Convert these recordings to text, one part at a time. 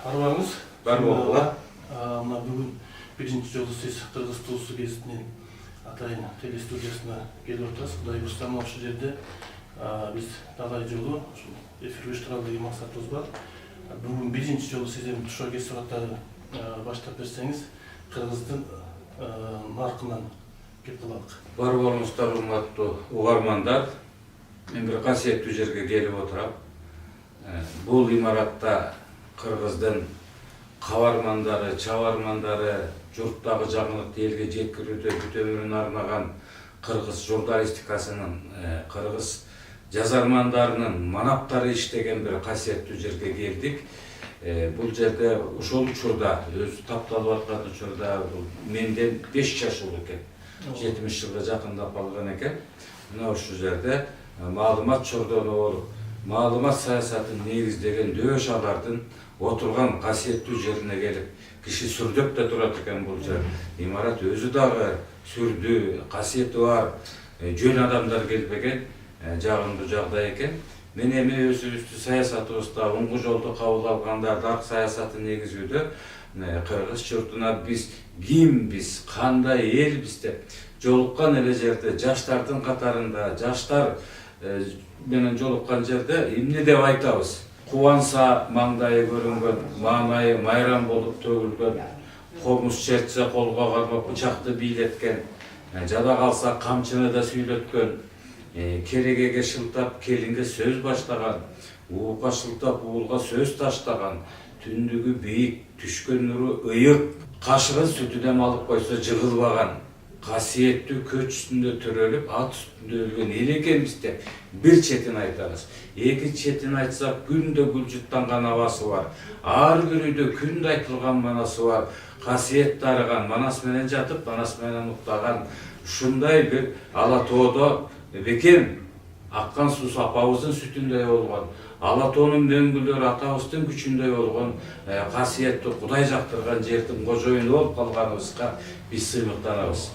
Арбаңыз бар болуға. Мына бүгін биринчи жолу сиз Кыргыз туусу гезитинин атайын телестудиясына келип отурасыз. Кудай буюрса мына ушул жерде биз талай жолу ушул эфирге уштуралы деген максатыбыз бар. Бүгүн биринчи жолу сиз эми ошол кесип катары баштап берсеңиз, Кыргыздын наркынан кеп калалык. Бар болуңуздар, урматтуу угармандар. Мен бир касиеттүү жерге келип отурам. Бул имаратта Кыргыздын кабармандары, чабармандары, журттагы жаңылыкты элге жеткирүүдө бүт өмүрүн арнаган кыргыз журналистикасынын, кыргыз жазармандарынын манаптары иштеген бир касиеттүү жерге келдик. Бул жерде ошол учурда, өзү тапталып аткан учурда менден 5 жаш улуу экен. 70 жылга жакындап калган экен. Мына ушул жерде маалымат чордону болуп, маалымат саясатын негиздеген дөшалардын отурган касиеттүү жерине келип, киши сүрдөп да турат экен бул жер. Имарат өзү дагы сүрдүү, касиети бар, жөн адамдар келбеген жагымдуу жагдай экен. Мен эми өзүбүздүн саясатыбызда оңгу жолду кабыл алганда, дарк саясатын негизүүдө Кыргыз журтуна биз кимбиз, кандай элбиз деп жолуккан эле жерде, жаштардын катарында, жаштар менен жолуккан жерде эмне деп айтабыз? Кубанса маңдайы көрүнгөн, маанайы майрам болуп төгүлгөн, комуз чертсе колго кармап бычакты бийлеткен, жада калса камчыны да сүйлөткөн, керегеге шылтап келинге сөз баштаган, уукка шылтап уулга сөз таштаган, түндүгү бийик, түшкөн нуру ыйык, кашыгын сүтүнөн алып койсо жыгылбаган, касиеттүү көч үстүндө төрөлүп, ат үстүндө өлгөн эл экенбиз деп бир четин айтабыз. Экинчи четин айтсак, күндө гүлжуттанган абасы бар. Ар күнүдө күндө айтылган манасы бар. Касиет дарыган, манас менен жатып, манас менен уктаган, ушундай бир ала тоодо бекем аккан суу апабыздын сүтүндөй болгон, ала тоонун мөңгүлөрү атабыздын күчүндөй болгон касиеттүү Кудай жактырган жердин кожоюну болуп калганыбызга биз сыймыктанабыз.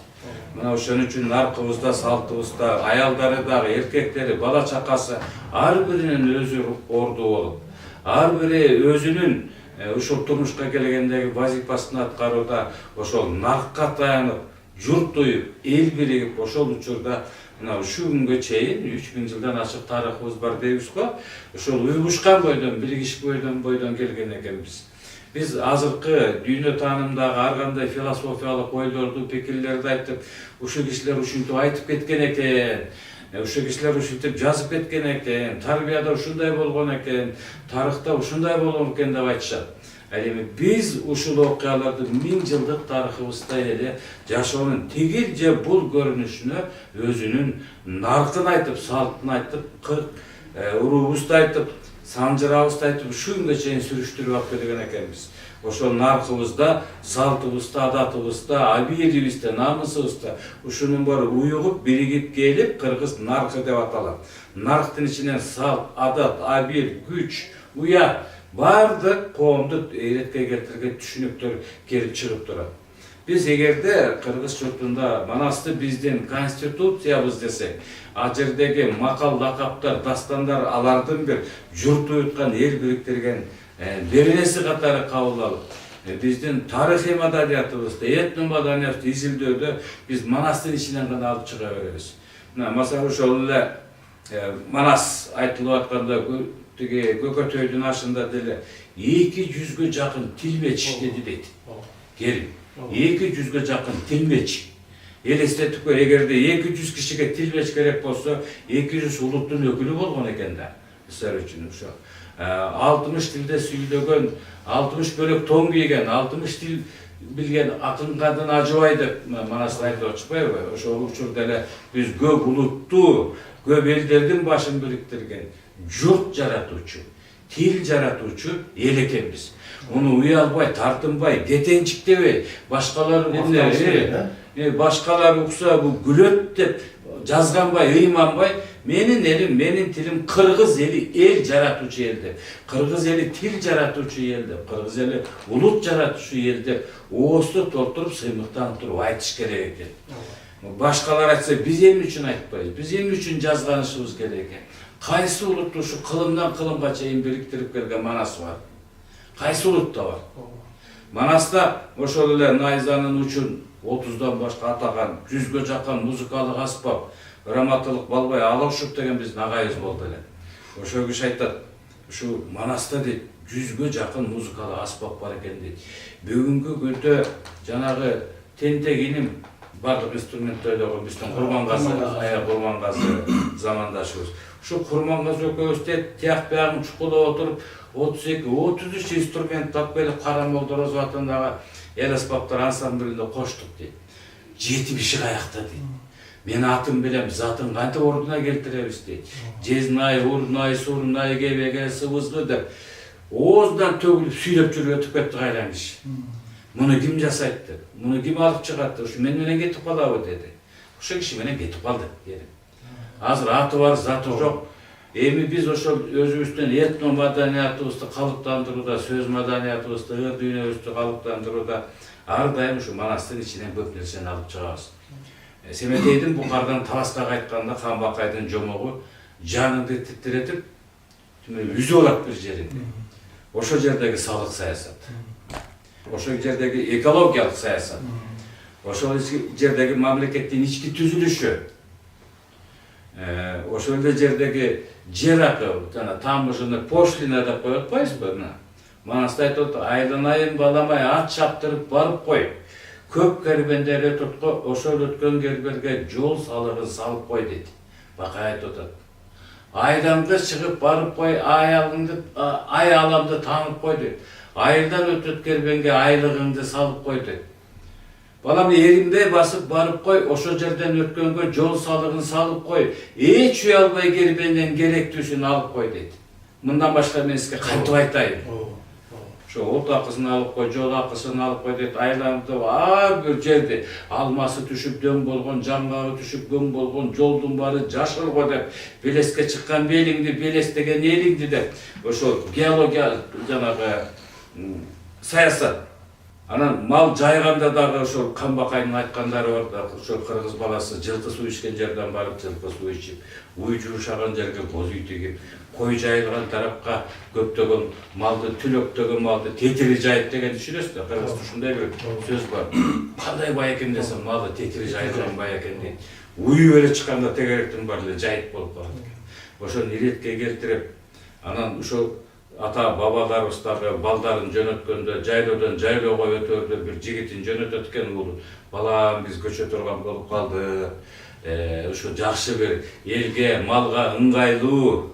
Мына ошон үчүн наркыбызда, салтыбызда, аялдары дагы, эркектери, бала чакасы ар биринин өзү орду болуп, ар бири өзүнүн ушул турмушка келгендеги вазифасын аткарууда ошол наркка таянып, журт уюп, эл биригип, ошол учурда мына ушул күнгө чейин 3000 жылдан ашык тарыхыбыз бар дейбиз го. Ошол уюгушкан бойдон, биригишкен бойдон келген экенбиз. Биз азыркы дүйнө таанымдагы ар кандай философиялык ойлорду, пикирлерди айтып, ушул кишилер ушинтип айтып кеткен экен, ушул кишилер ушинтип жазып кеткен экен, тарбияда ушундай болгон экен, тарыхта ушундай болгон экен деп айтышат. Ал эми биз ушул окуяларды 1000 жылдык тарыхыбызда эле жашоонун тигил же бул көрүнүшүнө өзүнүн наркын айтып, салтын айтып, уруубузду айтып, санжырабызды айтып, ушул күнгө чейин сүрүштүрүп алып келген экенбиз. Ошол наркыбызда, салтыбызда, адатыбызда, абийирибизде, намысыбызда ушунун баары уюгуп, биригип келип, кыргыз наркы деп аталат. Нарктын ичинен салт, адат, абийир, күч, уят бардык коомду эретке келтирген түшүнүктөр келип чыгып турат. Биз эгерде кыргыз журтунда манасты биздин конституциябыз десек, ал жердеги макал лакаптар, дастандар алардын бир журт уюткан, эл бириктирген беренеси катары кабыл алып, биздин тарыхый маданиятыбызды, этно маданиятыбызды изилдөөдө биз манастын ичинен гана алып чыга беребиз. Масалан, ошол эле Манас айтылып атканда тиги Көкөтөйдүн ашында деле 200-гө жакын тилмеч деди дейт. Келин, 200-гө жакын тилмеч. Элестетип кой, эгерде 200 кишиге тилмеч керек болсо, 200 улуттун өкүлү болгон экен да. Мисалы үчүн ошо 60 тилде сүйлөгөн, 60 бөлөк тоң кийген, 60 тил билген акынгадан ажыбай деп Манас айтып атышпайбы? Ошол учурда эле биз көп улуттуу, көп элдердин башын бириктирген журт жаратуучу, тил жаратуучу эл экенбиз. Муну уялбай, тартынбай, детенчиктебей, башкалар башкалар укса бул күлөт деп жазганбай, ыйманбай, менин элим, менин тилим кыргыз эли эл жаратуучу эл деп, кыргыз эли тил жаратуучу эл деп, кыргыз эли улут жаратуучу эл деп оозду толтуруп, сыймыктанып туруп айтыш керек экен. Башкалар айтса, биз эмне үчүн айтпайбыз, биз эмне үчүн жазганышыбыз керек экен. Кайсы улутту ушу кылымдан кылымга чейин бириктирип келген манасы бар. Кайсы улутта бар? Манаста ошол эле найзанын учун 30дан башка атаган 100гө жакын музыкалык аспап Раматылык Балбай Алошев деген биздин агайыбыз болду эле. Ошол киши айтат, ушу Манаста дейт 100гө жакын музыкалык аспап бар экен дейт. Бүгүнкү күндө жанагы тентек иним бардык инструментти ойлогон биздин Курмангазы замандашыбыз. Ушу Курмангазы экөөбүз дейт, тияк биягын чукулап отуруп 32-33 инструмент алып келип Карамолдороз атындагы эл аспаптар ансамблине коштук дейт. 7 киши каякта дейт. Мен атым билем, затын кантип ордуна келтиребиз дейт. Жезнай, урнай, сурнай, кебеге, сыбызгы деп оозунан төгүлүп сүйлөп жүрүп өтүп кетти кайран киши. Муну ким жасайт деп, муну ким алып чыгат деп, ушу мен менен кетип калабы деди. Ошол киши менен кетип калды дедим. Азыр аты бар, заты жок. Эми биз ошол өзүбүздүн этно маданиятыбызды калыптандырууда, сөз маданиятыбызды, ыр дүйнөбүздү калыптандырууда ар дайым ушу Манастын ичинен көп нерсени алып чыгабыз. Семетейдин Букардан Таласка кайтканда Камбакайдын жомогу жаныңды титиретип, үзүп алат бир жеринде. Ошол жердеги салык саясат, ошол жердеги экологиялык саясат, ошол жердеги мамлекеттин ички түзүлүшү, ошол жердеги жер акы, жана таможенный пошлина деп коюп атпайсызбы? Манаста айтып атат, айланайын баламай ат чаптырып барып кой. Көп кербендер өтөт го, ошол өткөн керберге жол салыгын салып кой дейт. Бакай айтып атат. Айламды чыгып барып кой, ай аламды таанып кой дейт. Айылдан өтөт кербенге айлыгыңды салып кой дейт. Балам эримдей басып барып кой, ошол жерден өткөнгө жол салыгын салып кой. Эч үй албай кербенден керектүүсүн алып кой дейт. Мындан башка мен сизге кантип айтайын? От акысын алып кой, жол акысын алып кой дейт. Айланды ар бир жерде алмасы түшүп дөң болгон, жаңгагы түшүп көң болгон, жолдун баары жашыл го деп, белеске чыккан белиңди, белестеген элиңди деп, ошол геология жанагы саясат. Анан мал жайганда дагы ошол Камбакайдын айткандары бар да, ошол кыргыз баласы жылкы суу ичкен жерден барып жылкы суу ичип, уй жуушаган жерге коз үй тигип, кой жайылган тарапка көптөгөн малды, түлөктөгөн малды тетири жайып деген түшүнөсүз да, кыргызда ушундай бир сөз бар. Кандай бай экен десем, малы тетири жайылган бай экен дейт. Уй эле чыкканда тегеректин баары эле жайып болуп калат экен. Ошону иретке келтирип, анан ошол ата бабаларыбыз дагы балдарын жөнөткөндө жайлоодон жайлоого өтөрдө бир жигитин жөнөтөт экен, ул балам биз көчө турган болуп калдык. Ушу жакшы бир элге, малга ыңгайлуу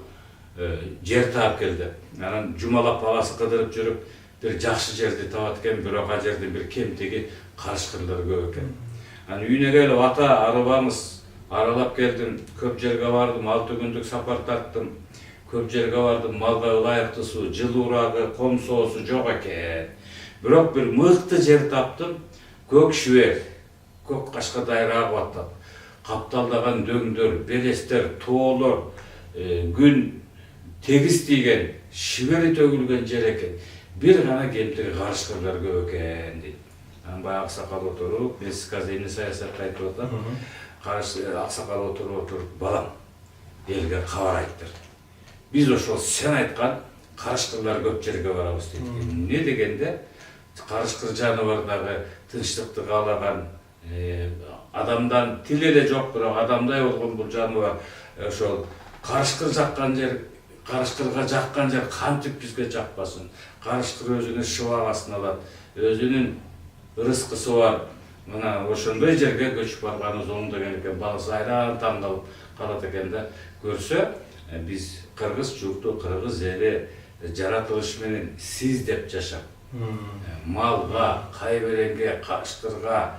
жер таап келди. Анан жумалап баласы кыдырып жүрүп бир жакшы жерди табат экен, бирок ал жердин бир кемтиги карышкырлар көп экен. Анан үйүнө келип ата арабаңыз аралап келдим, көп жерге бардым, 6 күндүк сапар тарттым. Көп жерге бардым, малга ылайыктуу суу, жылуурагы, ком соосу жок экен. Бирок бир мыкты жер таптым, көк шүбер, көк кашкадай агып атат. Капталдаган дөңдөр, белестер, тоолор, күн тегиз тийген, шибери төгүлгөн жер экен. Бир гана кемтиги карышкырлар көп экен дейт. Анан баягы аксакал отуруп, мен сизге азыр эмне саясатты айтып атам. Аксакал отуруп, балам, элге кабар айттыр. Биз ошол сен айткан карышкырлар көп жерге барабыз дейт. Эмне дегенде, карышкыр жаныбар дагы тынчтыкты каалаган, адамдан тил эле жок, бирок адамдай болгон бул жаныбар ошол карышкыр жаккан жер, карышкырга жаккан жер кантип бизге жакпасын. Карышкыр өзүнүн шыбагасын алат, өзүнүн ырыскысы бар. Мына ошондой жерге көчүп барганыбыз оң деген экен. Баласы айран таң калат экен да, көрсө биз кыргыз журту, кыргыз эли жаратылыш менен сиз деп жашап, малга, кайберенге, карышкырга,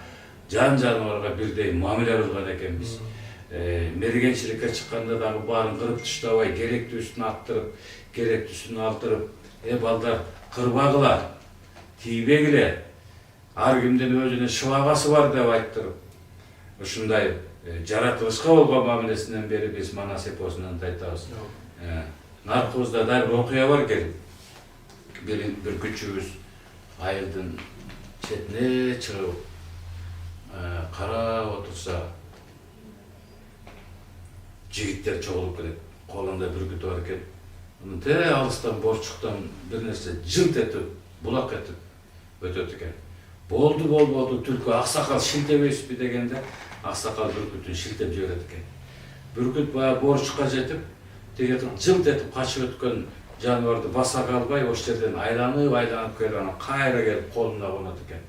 жан-жаныбарга бирдей мамиле кылган экенбиз. Мергенчиликке чыкканда дагы баарын кырып таштабай, керектүүсүн аттырып, керектүүсүн алдырып, балдар кырбагыла, тийбегиле, ар кимдин өзүнүн шыбагасы бар деп айттырып, ушундай жаратылышка болгон мамилесинен бери биз Манас эпосунан айтабыз. Наркыбызда дал бир окуя бар экен. Бир күчүбүз айылдын четине чыгып карап отурса, жигиттер чогулуп келет. Колунда бүркүтү бар экен. те алыстан борчуктан бир нерсе жылт этип булак этип өтөт экен. Болду түлкү аксакал шилтебейсизби дегенде аксакал бүркүтүн шилтеп жиберет экен. Бүркүт баягы борчукка жетип тиги жылт этип качып өткөн жаныбарды баса калбай ошол жерден айланып келип анан кайра келип колуна конот экен.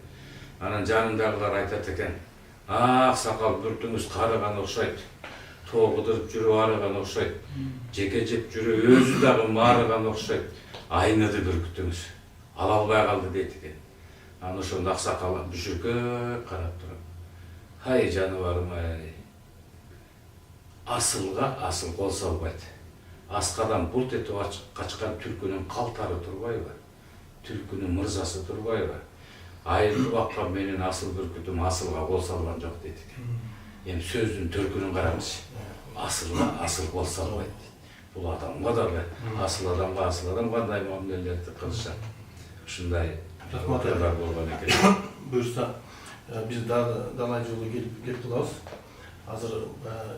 Анан жанындагылар айтат экен: аксакал бүркүтүңүз карыган окшойт. Тоо кыдырып жүрүп арыган окшойт. Жеке жеп жүрүп өзү дагы маарыган окшойт. Айныды бүркүтүңүз. Ала албай калды дейт экен. Анан ошондо аксакал бүшүркөп карап туруп: "Хай жаныбарым ай. Асылга асыл кол салбайт. Аскадан булт этип качкан түлкүнүн калтары турбайбы? Түлкүнүн мырзасы турбайбы? Айырылып аккан менин асыл бүркүтүм асылга кол салган жок" дейт экен. Эми сөздүн төркүнүн караңыз. Асылга асыл кол салбайт. Бул адамга дагы асыл адамга кандай мамилелерди кылышат. Ушундай окуялар болгон экен. Буюрса, биз дагы далай жолу келип калабыз. Азыр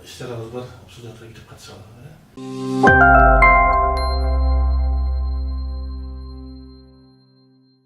иштерибиз бар, ошол жакка кирип катышалы.